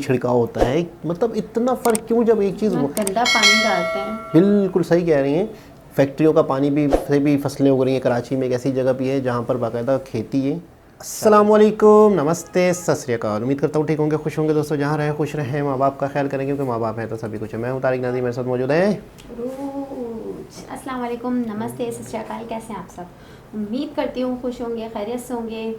छिड़काव होता है, मतलब इतना फ़र्क क्यों जब एक चीज़ गंदा पानी डालते हैं। बिल्कुल सही कह रही हैं। फैक्ट्रियों का पानी भी से भी फसलें उग रही हैं। कराची में एक ऐसी जगह भी है जहाँ पर बाकायदा खेती है। अस्सलामुअलैकुम, नमस्ते, सत श्री अकाल। उम्मीद करता हूँ ठीक होंगे, खुश होंगे दोस्तों। जहाँ रहें खुश रहें, माँ बाप का ख्याल करें क्योंकि माँ बाप हैं तो सभी कुछ है। मैं हूँ तारिक नाज़ी, मेरे साथ मौजूद है अस्सलाम वालेकुम, नमस्ते, सत श्री अकाल। कैसे हैं आप सब? उम्मीद करती हूँ खुश होंगे, खैरियत से होंगे।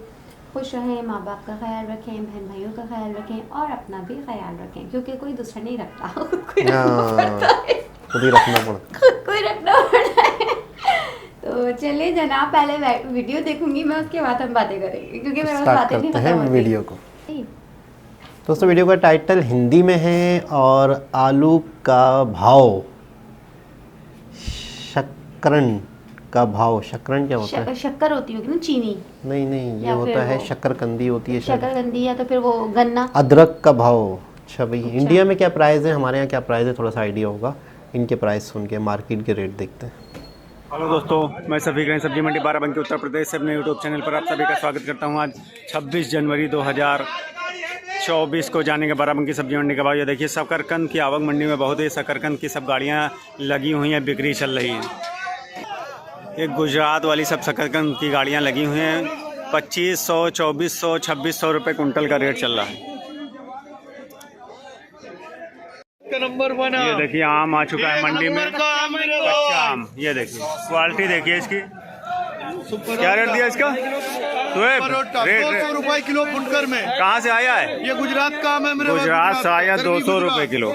खुश रहें, माँ बाप का ख्याल रखें, बहन भाइयों का ख्याल रखें और अपना भी ख्याल रखें क्योंकि कोई दूसरा नहीं रखता, खुद को ही रखना पड़ता है। तो चलिए जनाब, पहले वीडियो देखूंगी मैं, उसके बाद हम बातें करेंगे क्योंकि मेरे पास बातें नहीं खत्म होती। वीडियो को दोस्तों, वीडियो का टाइटल हिंदी में है और आलू का भाव, शक्करन का भाव। शक्करन क्या होता है? शक्कर होती होगी ना, चीनी? नहीं, ये होता है शक्करकंदी होती है, शक्करकंदी, या तो फिर वो गन्ना। अदरक का भाव। अच्छा भाई, इंडिया में क्या प्राइस है, हमारे यहाँ क्या प्राइस है, थोड़ा सा आइडिया होगा। इनके प्राइस सुन के मार्केट के रेट देखते हैं। हेलो दोस्तों, मैं सभी का सब्जी मंडी बाराबंकी उत्तर प्रदेश से अपने यूट्यूब चैनल पर आप सभी का स्वागत करता हूं। आज 26 जनवरी 2024 को जाने के बाराबंकी सब्जी मंडी का भाव। ये देखिए, शकरकंद की आवक मंडी में बहुत ही, शकरकंद की सब गाड़ियां लगी हुई हैं, बिक्री चल रही है। एक गुजरात वाली सब शकरकंद की गाड़ियां लगी हुई हैं। 2500, 2400, 2600 रुपये कुंटल का रेट चल रहा है। नंबर 1 ये देखिए, आम आ चुका है मंडी में, कच्चा आम। ये देखिए क्वालिटी देखिए इसकी। क्या रेट दिया इसका? रेट 200 रुपए किलो फुटकर में। कहाँ से आया है? ये गुजरात का आम है मेरे। गुजरात से आया, 200 रुपए किलो।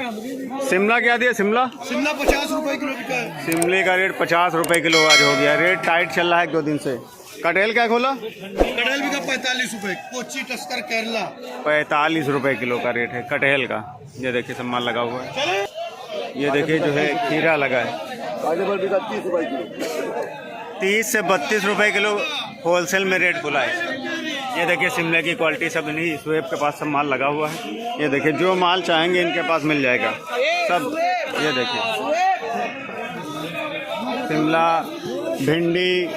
शिमला क्या दिया? शिमला 50 रुपए किलो बिका है। शिमले का रेट 50 रुपए किलो आज हो गया। रेट टाइट चल रहा है 1-2 दिन से। कटहल क्या खोला? कटहल बिका 45 रुपए, कोची टस्कर केरला। 45 रुपए किलो का रेट है कटहल का। ये देखिए सब माल लगा हुआ है। ये देखिए जो है खीरा लगा है, 30 से 32 रुपए किलो होलसेल में रेट खुला है। ये देखिए शिमले की क्वालिटी सब इन्हीं स्वेब के पास सब माल लगा हुआ है। ये देखिए जो माल चाहेंगे इनके पास मिल जाएगा सब। ये देखिए शिमला, भिंडी,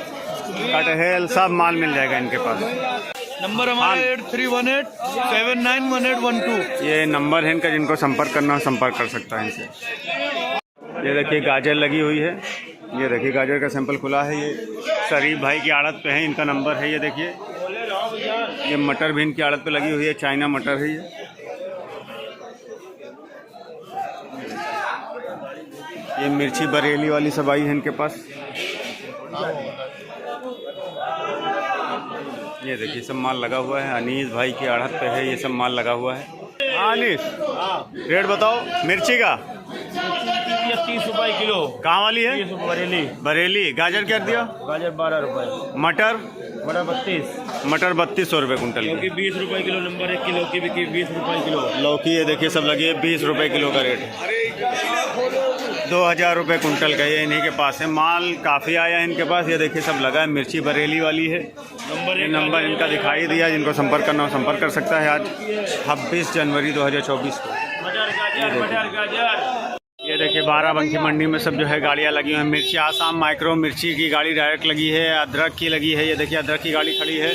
कटहल सब माल मिल जाएगा इनके पास। नंबर हमारा 8318791812। ये नंबर है इनका, जिनको संपर्क करना हो संपर्क कर सकता है इनसे। ये देखिए गाजर लगी हुई है। ये देखिए गाजर का सैंपल खुला है। ये शरीफ भाई की आड़त पे है, इनका नंबर है। ये देखिए ये मटर भी इनकी आड़त पे लगी हुई है, चाइना मटर है ये मिर्ची बरेली वाली सब आई है इनके पास। ये देखिए सब माल लगा हुआ है, अनीस भाई की आड़त पे है, ये सब माल लगा हुआ है। अनीस, रेट बताओ मिर्ची का। 30 रुपए किलो। कहाँ वाली है? बरेली। बरेली। गाजर क्या दिया? गाजर 12 रुपए। मटर? मटर 32। मटर 3200 रुपये कुंटल लौकी 20 रुपए किलो। नंबर 1 किलो की बिकी 20 रुपए किलो। लौकी ये देखिए सब लगी है, 20 रुपये किलो का रेट है। 2000 रुपये कुंटल का ये इन्हीं के पास है। माल काफ़ी आया है इनके पास। ये देखिए सब लगा है। मिर्ची बरेली वाली है। नंबर इनका दिखाई दिया, जिनको संपर्क करना हो संपर्क कर सकता है। आज 26 जनवरी 2024 को। ये देखिए बाराबंकी मंडी में सब जो है गाड़ियाँ लगी हुई हैं। मिर्ची आसाम माइक्रो मिर्ची की गाड़ी डायरेक्ट लगी है, अदरक की लगी है। ये देखिए अदरक की गाड़ी खड़ी है,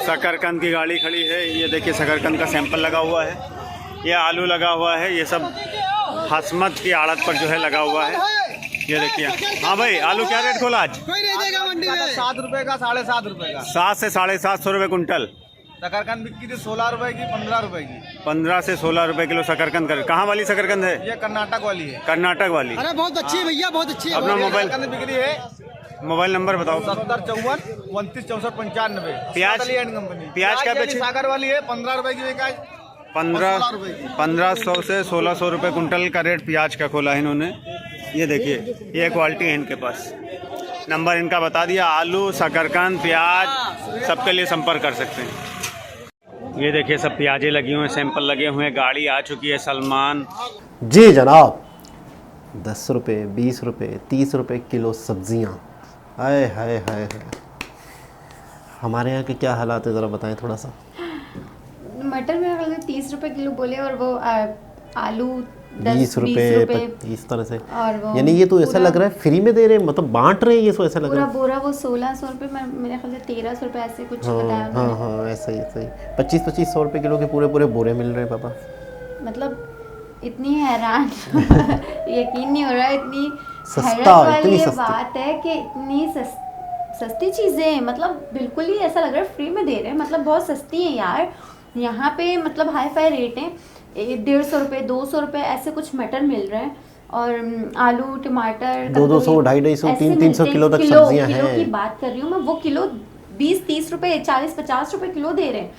शकरकंद की गाड़ी खड़ी है। ये देखिए शकरकंद का सैंपल लगा हुआ है। ये आलू लगा हुआ है। ये सब हसमत की आड़त पर जो है लगा हुआ है। ये देखिए। हाँ भाई, आलू क्या रेट खोला आज? 7 रुपए का, 7.5 रुपए का। 7 से 750 रुपये कुंटल। शकरकंद बिकी थी 16 रुपए की, 15 रुपए की। 15 से 16 रुपए किलो शकरकंद कर। कहाँ वाली शकरकंद है? ये कर्नाटक वाली है। कर्नाटक वाली। अरे बहुत अच्छी है भैया, बहुत अच्छी है। अपना मोबाइल बिक्री है। मोबाइल नंबर बताओ। 7054 29 64 95। प्याज? कंपनी। प्याज क्या बेची? सागर वाली है, 15 रुपए की बिका। 1500 से 1600 रुपये कुंटल का रेट प्याज का खोला है इन्होंने। ये देखिए ये क्वालिटी है इनके पास। नंबर इनका बता दिया। आलू, शकरकंद, प्याज सबके लिए संपर्क कर सकते हैं। ये देखिए सब प्याजें लगी हुई हैं, सैंपल लगे हुए हैं। गाड़ी आ चुकी है सलमान। जी जनाब, 10 रुपये, 20 रुपये, 30 रुपये किलो सब्जियां। हाय हाय हाय हाय, हमारे यहाँ के क्या हालात है ज़रा बताएं थोड़ा सा। मटर में अगर 30 रुपए किलो बोले और वो आलू 20 रुपए 25 तरह से। और वो यानी ये तो ऐसा पूरा- लग रहा है फ्री में दे रहे हैं, मतलब बांट रहे हैं, ये तो ऐसा लग पूरा रहा है। बोरा वो 1600 रुपये में, मेरे ख्याल से 1300 रुपये ऐसे कुछ बताया हाँ उन्होंने। हाँ ऐसा ही ऐसा ही 25-25 रुपए किलो के पूरे पूरे बोरे मिल रहे हैं पापा। मतलब इतनी हैरान यकीन नहीं हो रहा, इतनी सस्ता, हैरत वाली इतनी ये सस्ती। बात है कि इतनी सस्ती चीज़ें, मतलब बिल्कुल ही ऐसा लग रहा है फ्री में दे रहे हैं, मतलब बहुत सस्ती है यार। यहाँ पे मतलब हाई फाई रेट हैं, 150 रुपये 200 रुपये ऐसे कुछ मटर मिल रहे हैं, और आलू टमाटर 200, ककड़ी 250, ऐसे 300 मिलते हैं। किलो तक किलो सब्जियां किलो हैं। की बात कर रही हूँ मैं, वो किलो 20-30 रुपये 40-50 रुपये किलो दे रहे हैं।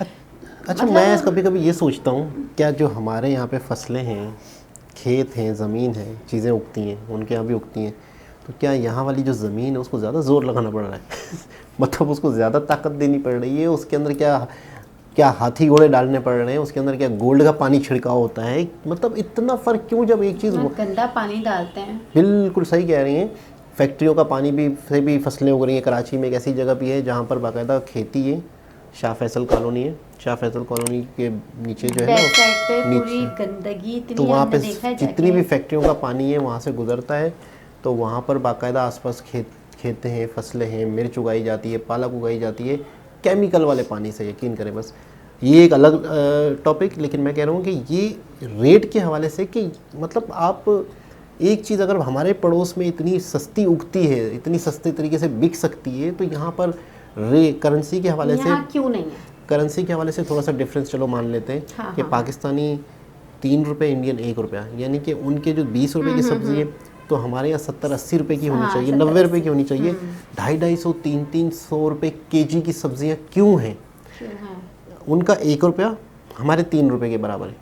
अच्छा मतलब- मैं कभी कभी ये सोचता हूँ, क्या जो हमारे यहाँ पे फसलें हैं, खेत हैं, ज़मीन है, चीज़ें उगती हैं, उनके यहाँ भी उगती हैं, तो क्या यहाँ वाली जो ज़मीन है उसको ज़्यादा ज़ोर लगाना पड़ रहा है मतलब उसको ज़्यादा ताकत देनी पड़ रही है, उसके अंदर क्या क्या हाथी घोड़े डालने पड़ रहे हैं, उसके अंदर क्या गोल्ड का पानी छिड़काव होता है, मतलब इतना फ़र्क क्यों जब एक चीज़। इतना गंदा पानी डालते हैं। बिल्कुल सही कह रही हैं। फैक्ट्रियों का पानी भी से भी फसलें उग रही हैं। कराची में एक ऐसी जगह भी है जहाँ पर बाकायदा खेती है, शाह फैसल कॉलोनी है, शाह फैसल कॉलोनी के नीचे जो है बैक साइड पे नीचे, पूरी गंदगी इतनी तो वहाँ हमने पे देखा है जितनी जाके। भी फैक्ट्रियों का पानी है वहाँ से गुजरता है, तो वहाँ पर बाकायदा आसपास खेत हैं, फसलें हैं, मिर्च उगाई जाती है, पालक उगाई जाती है, केमिकल वाले पानी से, यकीन करें। बस ये एक अलग टॉपिक, लेकिन मैं कह रहा हूँ कि ये रेट के हवाले से कि मतलब आप एक चीज़ अगर हमारे पड़ोस में इतनी सस्ती उगती है, इतनी सस्ते तरीके से बिक सकती है, तो यहाँ पर करेंसी के हवाले से, यहाँ क्यों नहीं है? करेंसी के हवाले से थोड़ा सा डिफरेंस चलो मान लेते हैं हाँ, कि हाँ। पाकिस्तानी 3 रुपये, इंडियन 1 रुपया, यानी कि उनके जो 20 रुपये की सब्ज़ी है तो हमारे यहाँ 70-80 रुपये की होनी हाँ, चाहिए, 70-80 90 रुपये की होनी चाहिए। 250-250, 300-300 रुपये केजी की सब्ज़ियाँ क्यों हैं? क्यों है? उनका 1 रुपया, हमारे 3 रुपये के बराबर है,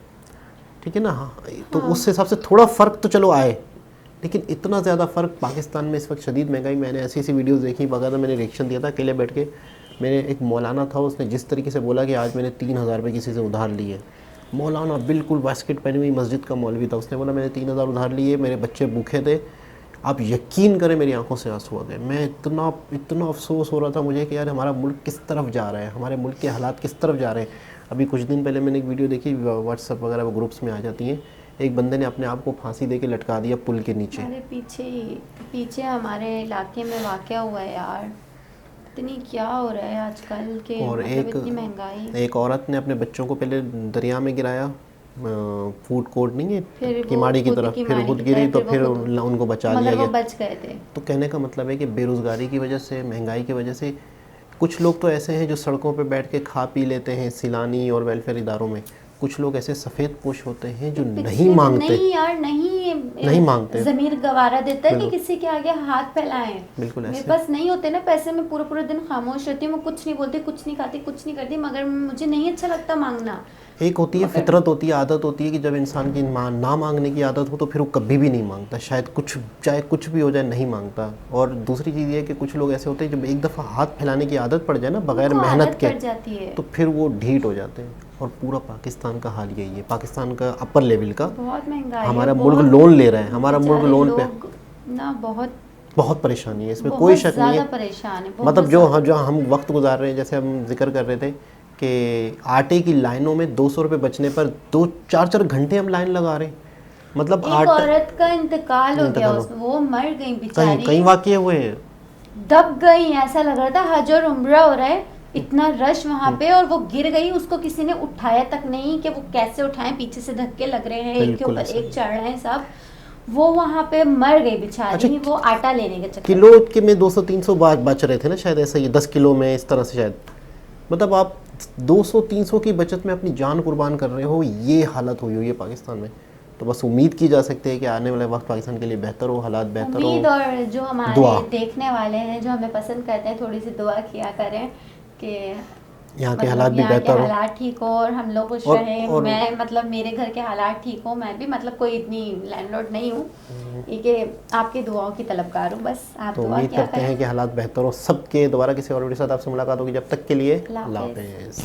ठीक है ना। हाँ, तो उस हिसाब से थोड़ा फ़र्क तो चलो आए, लेकिन इतना ज़्यादा फ़र्क पाकिस्तान में इस वक्त शदीद महंगाई। मैंने ऐसी ऐसी वीडियोस देखी, बगैर मैंने रिएक्शन दिया था अकेले बैठ के। मेरे एक मौलाना था, उसने जिस तरीके से बोला कि आज मैंने 3000 रुपये किसी से उधार लिए। मौलाना बिल्कुल बास्केट पहनी हुई मस्जिद का मौलवी था, उसने बोला मैंने 3000 उधार लिए, मेरे बच्चे भूखे थे। आप यकीन करें मेरी आंखों से आंसू आ गए। मैं इतना अफसोस हो रहा था मुझे कि यार हमारा मुल्क किस तरफ जा रहा है, हमारे मुल्क के हालात किस तरफ जा रहे हैं। अभी कुछ दिन पहले मैंने एक वीडियो देखी, व्हाट्सअप वगैरह ग्रुप्स में आ जाती हैं, एक बंदे ने अपने आप को फांसी दे के लटका दिया पुल के नीचे। अरे पीछे हमारे इलाके में वाक़या हुआ है यार। इतनी क्या हो रहा है आजकल के, और मतलब इतनी महंगाई। एक औरत ने अपने बच्चों को पहले दरिया में गिराया, फूड कोर्ट नहीं है फिर वो किमाड़ी की खुद तरफ, किमाड़ी फिर खुद की गिरी तरफ, तो फिर फिर वो खुद- उनको बचा लिया मगर वो गया। बच गए थे। तो कहने का मतलब है कि बेरोज़गारी की वजह से, महंगाई की वजह से कुछ लोग तो ऐसे हैं जो सड़कों पे बैठ के खा पी लेते हैं सिलानी और वेलफेयर इदारों में। कुछ लोग ऐसे सफ़ेद पोश होते हैं जो नहीं मांगते, नहीं यार, नहीं मांगते। ज़मीर गवारा देता है कि बिल्कुल। किसी के आगे हाथ फैलाएं। बिल्कुल मेरे ऐसे। पास नहीं होते ना पैसे, मैं पूरा पूरा दिन खामोश रहती हूँ, मैं कुछ नहीं बोलती, कुछ नहीं खाती, कुछ नहीं करती, मगर मुझे नहीं अच्छा लगता मांगना। एक होती है फितरत, होती है आदत, होती है कि जब इंसान की ना मांगने की आदत हो तो फिर वो कभी भी नहीं मांगता, शायद चाहे कुछ भी हो जाए नहीं मांगता। और दूसरी चीज़ ये है कि कुछ लोग ऐसे होते हैं जब एक दफ़ा हाथ फैलाने की आदत पड़ जाए ना बगैर उनको मेहनत आदत के, पड़ जाती है। तो फिर वो ढीठ हो जाते हैं। और पूरा पाकिस्तान का हाल यही है, पाकिस्तान का अपर लेवल का। बहुत महंगाई है, हमारा बहुत- मुल्क लोन ले रहा है, हमारा मुल्क बेचारे लोन पे लोग ना बहुत परेशानी है, इसमें बहुत कोई शक नहीं ज़्यादा है। परेशान है, बहुत मतलब ज़्यादा। जो हम वक्त गुजार रहे हैं, जैसे हम जिक्र कर रहे थे कि आटे की लाइनों में 200 रुपये बचने पर 2-4 घंटे हम लाइन लगा रहे हैं। मतलब एक औरत का इंतकाल हो गया, इंतकाल हो- उसमें वो मर गई कई बेचारी, वाक़ये हुए हैं। दब गई। ऐसा लग रहा था हज और उम्रा हो रहा है, इतना रश वहाँ पे, और वो गिर गई, उसको किसी ने उठाया तक नहीं कि वो कैसे उठाएं, पीछे से धक्के लग रहे हैं, एक के बिल्कुल ऊपर ऐसा। एक चढ़ रहे हैं सब। वो वहाँ पे मर गई बेचारी, अच्छा, वो आटा लेने के चक्कर किलो के में 200-300 बच रहे थे ना शायद, ऐसा ही 10 किलो में इस तरह से शायद। मतलब आप 200-300 की बचत में अपनी जान कुर्बान कर रहे हो, ये हालत हुई है पाकिस्तान में। तो बस उम्मीद की जा सकती है कि आने वाले वक्त पाकिस्तान के लिए बेहतर हो, हालात बेहतर उम्मीद। हो। और जो हमारे दुआ। देखने वाले हैं, जो हमें पसंद करते हैं, थोड़ी सी दुआ किया करें कि यहाँ के मतलब हालात भी यहाँ के बेहतर हो। हालात ठीक हो और हम लोग खुश और- रहें। और- मैं मतलब मेरे घर के हालात ठीक हो, मैं भी मतलब कोई इतनी लैंडलॉर्ड नहीं हूँ, ये कि आपकी दुआओं की तलबगार हूँ। बस आप तो दुआ उम्मीद क्या करते करें। हैं कि हालात बेहतर हो सबके। दोबारा किसी और वीडियो के साथ आपसे मुलाकात होगी, जब तक के लिए अल्लाह अल्लाह हाफ़िज़। हाफ़िज़।